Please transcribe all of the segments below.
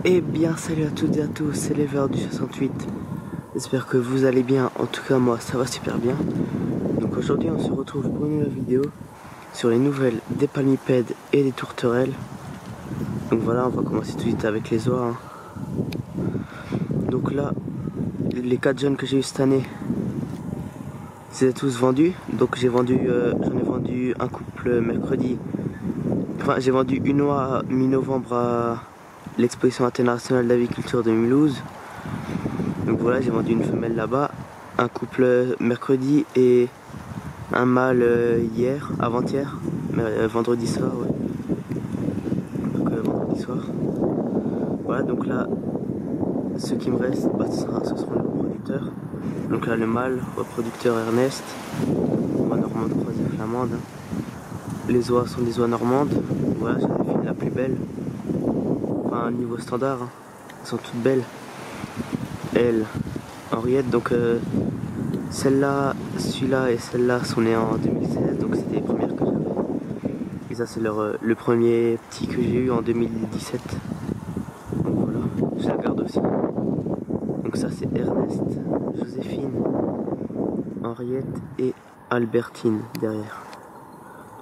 Eh bien salut à toutes et à tous, c'est l'Ever du 68. J'espère que vous allez bien, en tout cas moi ça va super bien. Donc aujourd'hui on se retrouve pour une nouvelle vidéo sur les nouvelles des palmipèdes et des tourterelles. Donc voilà, on va commencer tout de suite avec les oies. Donc là, les 4 jeunes que j'ai eu cette année, c'est tous vendus. Donc j'en ai vendu un couple mercredi. Enfin j'ai vendu une oie mi-novembre à l'exposition internationale d'aviculture de Mulhouse. Donc voilà, j'ai vendu une femelle là-bas, un couple mercredi et un mâle hier, avant-hier, vendredi soir, ouais. Donc vendredi soir. Voilà, donc là, ce qui me reste, ce seront les reproducteurs. Donc là, le mâle, reproducteur Ernest, oie normande croisée flamande. Les oies sont des oies normandes. Voilà, j'en ai fait la plus belle. Enfin, niveau standard, hein. Elles sont toutes belles. Elle, Henriette, donc celle-là, celui-là et celle-là sont nés en 2016, donc c'était les premières que j'avais. Et ça c'est le premier petit que j'ai eu en 2017. Donc voilà, je la garde aussi. Donc ça c'est Ernest, Joséphine, Henriette et Albertine derrière.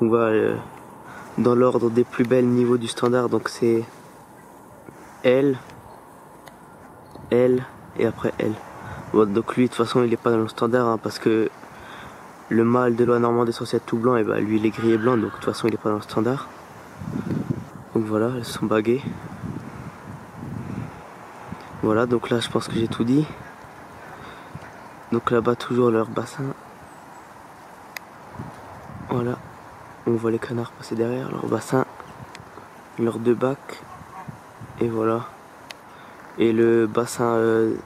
Donc voilà, dans l'ordre des plus belles niveaux du standard, donc c'est elle et après elle. Bon, donc lui de toute façon il est pas dans le standard, hein, parce que le mâle de l'oie normande est censé être tout blanc, et bah lui il est gris et blanc, donc de toute façon il est pas dans le standard. Donc voilà, elles sont baguées. Voilà, donc là je pense que j'ai tout dit. Donc là-bas toujours leur bassin. Voilà, on voit les canards passer derrière leur bassin, leurs 2 bacs, et voilà. Et le bassin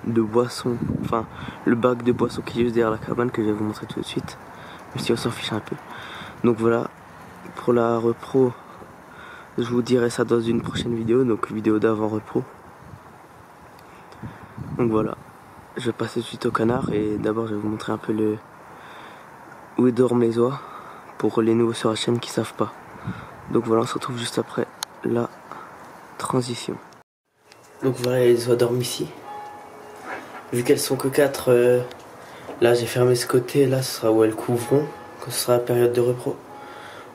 de boisson, enfin le bac de boisson qui est juste derrière la cabane, que je vais vous montrer tout de suite, même si on s'en fiche un peu. Donc voilà, pour la repro, je vous dirai ça dans une prochaine vidéo, donc vidéo d'avant repro. Donc voilà, je vais passer tout de suite au canard, et d'abord je vais vous montrer un peu où dorment les oies, pour les nouveaux sur la chaîne qui savent pas. Donc voilà, on se retrouve juste après la transition. Donc voilà, les oies dorment ici. Vu qu'elles sont que 4, là j'ai fermé ce côté, là ce sera où elles couvront, quand ce sera la période de repro.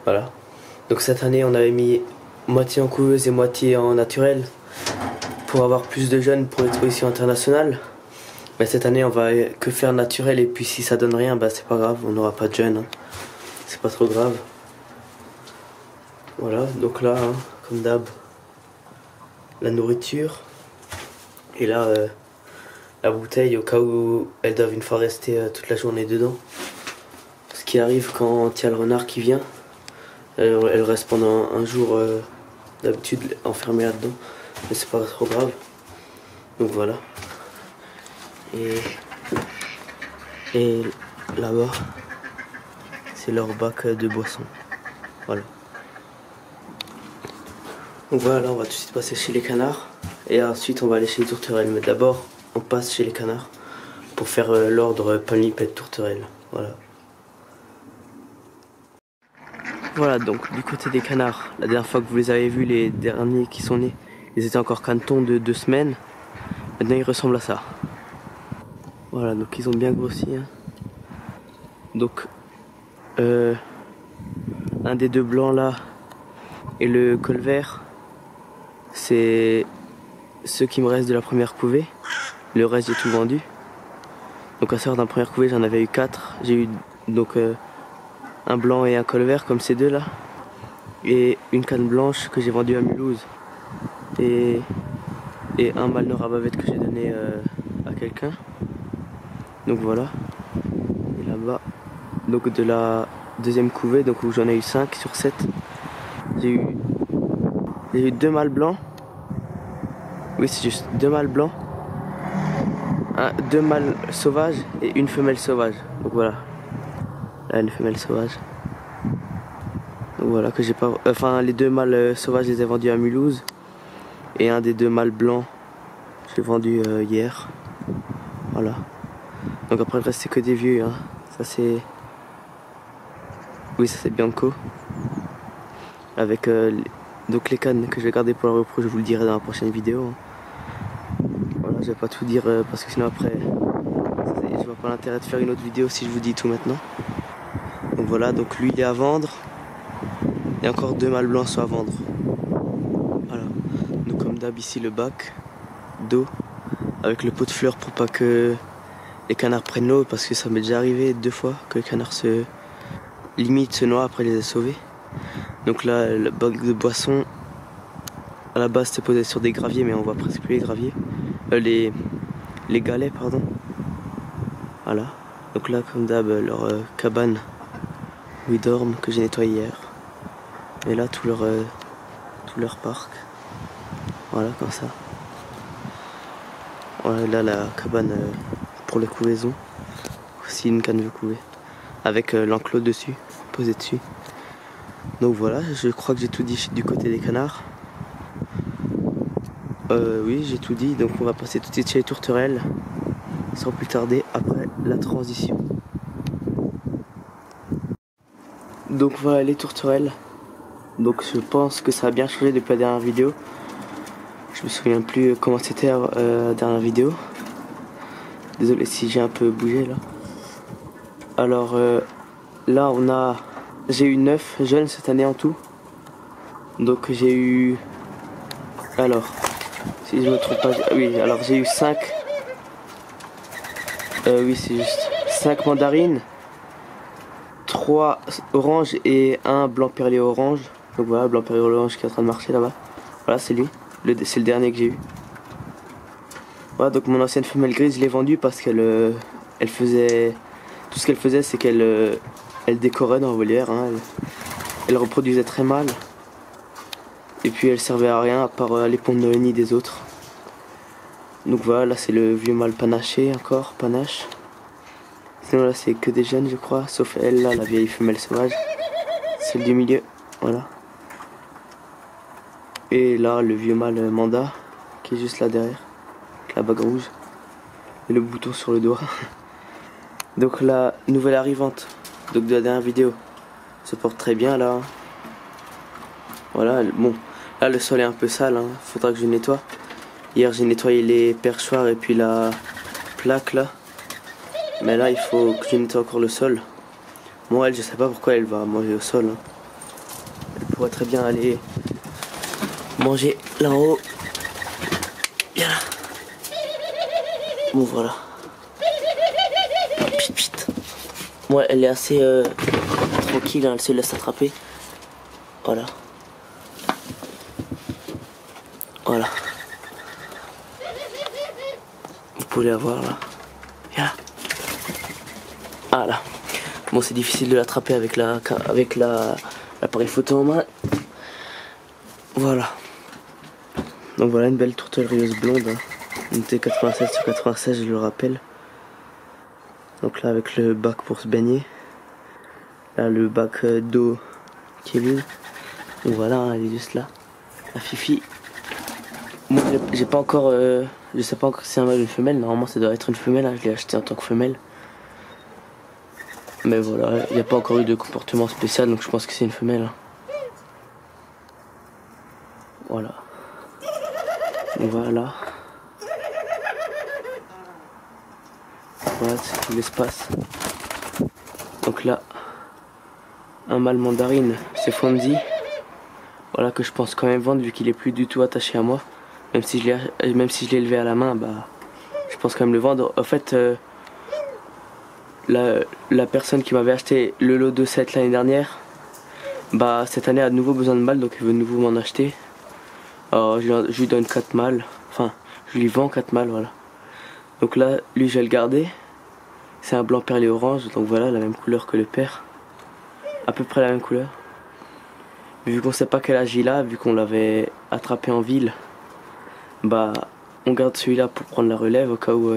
Voilà. Donc cette année on avait mis moitié en couveuse et moitié en naturel, pour avoir plus de jeunes pour l'exposition internationale. Mais cette année on va que faire naturel, et puis si ça donne rien, bah c'est pas grave, on n'aura pas de jeunes, hein. C'est pas trop grave. Voilà, donc là, hein, comme d'hab, la nourriture. Et là, la bouteille, au cas où elles doivent une fois rester toute la journée dedans. Ce qui arrive quand il y a le renard qui vient. Elle reste pendant un jour, d'habitude, enfermée là-dedans. Mais c'est pas trop grave. Donc voilà. Et là-bas, c'est leur bac de boisson. Voilà. Donc voilà, là on va tout de suite passer chez les canards. Et ensuite on va aller chez les tourterelles. Mais d'abord on passe chez les canards pour faire l'ordre palmipède tourterelle. Voilà. Voilà, donc du côté des canards, la dernière fois que vous les avez vus, les derniers qui sont nés, ils étaient encore canetons de 2 semaines. Maintenant ils ressemblent à ça. Voilà, donc ils ont bien grossi, hein. Donc un des 2 blancs là et le col vert, c'est ceux qui me restent de la première couvée. Le reste j'ai tout vendu. Donc à savoir, dans la première couvée j'en avais eu 4. J'ai eu donc un blanc et un col vert comme ces 2 là, et une canne blanche que j'ai vendue à Mulhouse, et un mâle nord à bavette que j'ai donné à quelqu'un. Donc voilà. Et là-bas, donc de la deuxième couvée, donc où j'en ai eu 5 sur 7, j'ai eu 2 mâles blancs. Oui, c'est juste 2 mâles blancs, 2 mâles sauvages et une femelle sauvage. Donc voilà, là une femelle sauvage. Donc voilà, que j'ai pas, enfin les 2 mâles sauvages je les ai vendus à Mulhouse, et un des 2 mâles blancs je l'ai vendu hier. Voilà. Donc après le reste c'est que des vieux, hein. Ça c'est, oui ça c'est Bianco, avec donc les cannes que je vais garder pour la repro, je vous le dirai dans la prochaine vidéo, hein. je vais pas tout dire parce que sinon après je vois pas l'intérêt de faire une autre vidéo si je vous dis tout maintenant. Donc voilà, donc lui il est à vendre. Et encore 2 mâles blancs sont à vendre. Voilà. Donc comme d'hab ici le bac d'eau avec le pot de fleurs pour pas que les canards prennent l'eau, parce que ça m'est déjà arrivé 2 fois que les canards se noient après les sauver. Donc là le bac de boisson à la base c'était posé sur des graviers, mais on voit presque plus les graviers. Les galets pardon. Voilà. Donc là comme d'hab leur cabane où ils dorment que j'ai nettoyé hier. Et là tout leur parc. Voilà comme ça. Voilà, là la cabane pour la couvaison. Aussi une canne de couver. Avec l'enclos dessus, posé dessus. Donc voilà, je crois que j'ai tout dit du côté des canards. Oui, j'ai tout dit, donc on va passer tout de suite chez les tourterelles, sans plus tarder, après la transition. Donc voilà les tourterelles. Donc je pense que ça a bien changé depuis la dernière vidéo. Je me souviens plus comment c'était la dernière vidéo. Désolé si j'ai un peu bougé là. Alors là j'ai eu 9 jeunes cette année en tout. Donc j'ai eu, alors si je me trompe pas, oui, alors j'ai eu 5, oui c'est juste 5 mandarines, 3 oranges et 1 blanc perlé orange. Donc voilà, blanc perlé orange qui est en train de marcher là-bas. Voilà, c'est lui, c'est le dernier que j'ai eu. Voilà, donc mon ancienne femelle grise je l'ai vendue parce qu'elle elle faisait, tout ce qu'elle faisait c'est qu'elle elle décorait dans la volière, hein. Elle reproduisait très mal. Et puis elle servait à rien à part aller pondre le nid des autres. Donc voilà, là c'est le vieux mâle panaché encore, panache. Sinon là c'est que des jeunes je crois, sauf elle là, la vieille femelle sauvage. Celle du milieu, voilà. Et là le vieux mâle manda, qui est juste là derrière, avec la bague rouge. Et le bouton sur le doigt. Donc la nouvelle arrivante, donc de la dernière vidéo, se porte très bien là. Voilà, bon, là le sol est un peu sale, hein. Faudra que je nettoie. Hier j'ai nettoyé les perchoirs et puis la plaque là. Mais là il faut que je nettoie encore le sol. Bon, elle je sais pas pourquoi elle va manger au sol, hein. Elle pourrait très bien aller manger là-haut. Bien là. Bon voilà. Pit pit. Ouais, elle est assez tranquille, hein, elle se laisse attraper. Voilà. Voilà. Vous pouvez la voir là. Viens là. Ah là. Bon, c'est difficile de l'attraper avec l'appareil photo en main. Voilà. Donc voilà une belle tourterelle rieuse blonde, hein. Une T87 sur 96, je le rappelle. Donc là avec le bac pour se baigner. Là le bac d'eau qui est vide. Donc voilà, hein, elle est juste là. La Fifi. Moi j'ai pas encore, je sais pas encore si c'est un mâle ou une femelle. Normalement ça doit être une femelle, hein. Je l'ai acheté en tant que femelle. Mais voilà, il n'y a pas encore eu de comportement spécial, donc je pense que c'est une femelle, hein. Voilà. Donc voilà. Voilà, c'est tout l'espace. Donc là, un mâle mandarine, c'est Fonzie. Voilà, que je pense quand même vendre vu qu'il est plus du tout attaché à moi. Même si je l'ai élevé à la main, bah, je pense quand même le vendre. En fait, la personne qui m'avait acheté le lot de 7 l'année dernière, bah cette année a de nouveau besoin de mâles, donc il veut de nouveau m'en acheter. Alors je lui donne 4 mâles, enfin je lui vends 4 mâles, voilà. Donc là, lui je vais le garder. C'est un blanc perlé orange, donc voilà, la même couleur que le père. À peu près la même couleur. Mais vu qu'on sait pas quel âge il a, vu qu'on l'avait attrapé en ville, bah on garde celui-là pour prendre la relève au cas où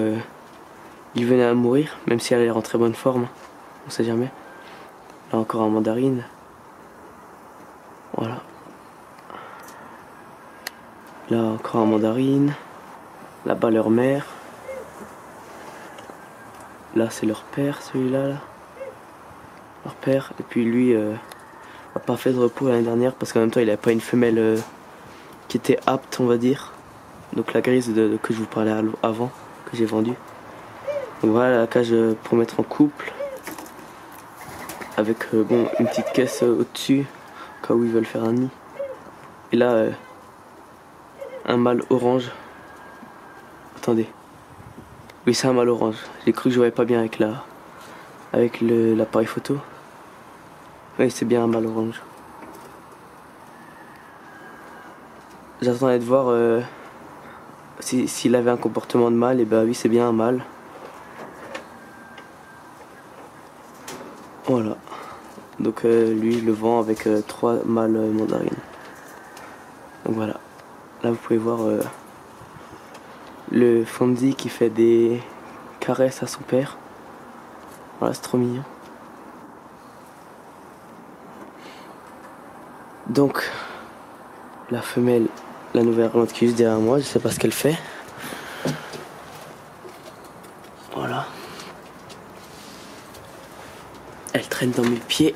il venait à mourir, même si elle est en très bonne forme, on sait jamais. Là encore un mandarine. Voilà. Là encore un mandarine. Là-bas leur mère. Là c'est leur père, celui-là. Là. Leur père. Et puis lui a pas fait de repos l'année dernière parce qu'en même temps il avait pas une femelle qui était apte, on va dire. Donc la grise que je vous parlais avant, que j'ai vendue. Donc voilà la cage pour mettre en couple. Avec bon, une petite caisse au-dessus, au cas où ils veulent faire un nid. Et là, un mâle orange. Attendez. Oui, c'est un mâle orange. J'ai cru que je voyais pas bien avec l'appareil photo. Oui, c'est bien un mâle orange. J'attendais de voir s'il avait un comportement de mâle. Et bah oui, c'est bien un mâle. Voilà. Donc lui, je le vends avec 3 mâles mandarines. Donc voilà. Là, vous pouvez voir le Fonzie qui fait des caresses à son père. Voilà, c'est trop mignon. Donc, la femelle, la nouvelle Irlande qui est juste derrière moi, je sais pas ce qu'elle fait. Voilà. Elle traîne dans mes pieds.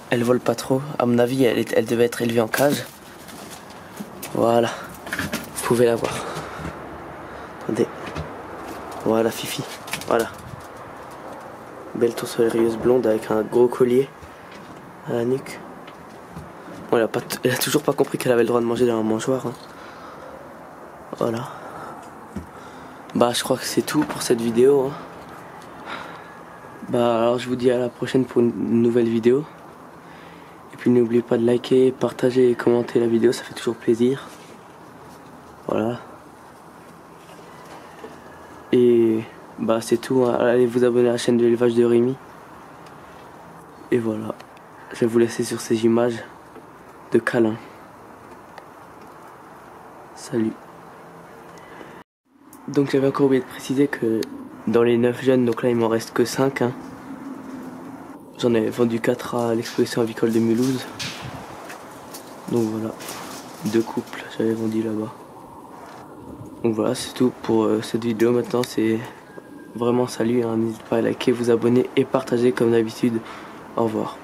Elle vole pas trop. À mon avis, elle devait être élevée en cage. Voilà. Vous pouvez la voir. Attendez. Voilà, Fifi. Voilà. Belle toursoirieuse blonde avec un gros collier à la nuque. Bon, elle a toujours pas compris qu'elle avait le droit de manger dans un mangeoire. Hein. Voilà. Bah, je crois que c'est tout pour cette vidéo. Hein. Bah, alors je vous dis à la prochaine pour une nouvelle vidéo. Et puis n'oubliez pas de liker, partager et commenter la vidéo, ça fait toujours plaisir. Voilà. Et bah c'est tout, hein. Allez vous abonner à la chaîne de l'élevage de Rémi. Et voilà. Je vais vous laisser sur ces images de câlins. Salut. Donc j'avais encore oublié de préciser que dans les 9 jeunes, donc là il m'en reste que 5. Hein. J'en ai vendu 4 à l'exposition avicole de Mulhouse. Donc voilà, 2 couples j'avais vendu là-bas. Donc voilà, c'est tout pour cette vidéo. Maintenant c'est vraiment salut, hein. N'hésitez pas à liker, vous abonner et partager comme d'habitude. Au revoir.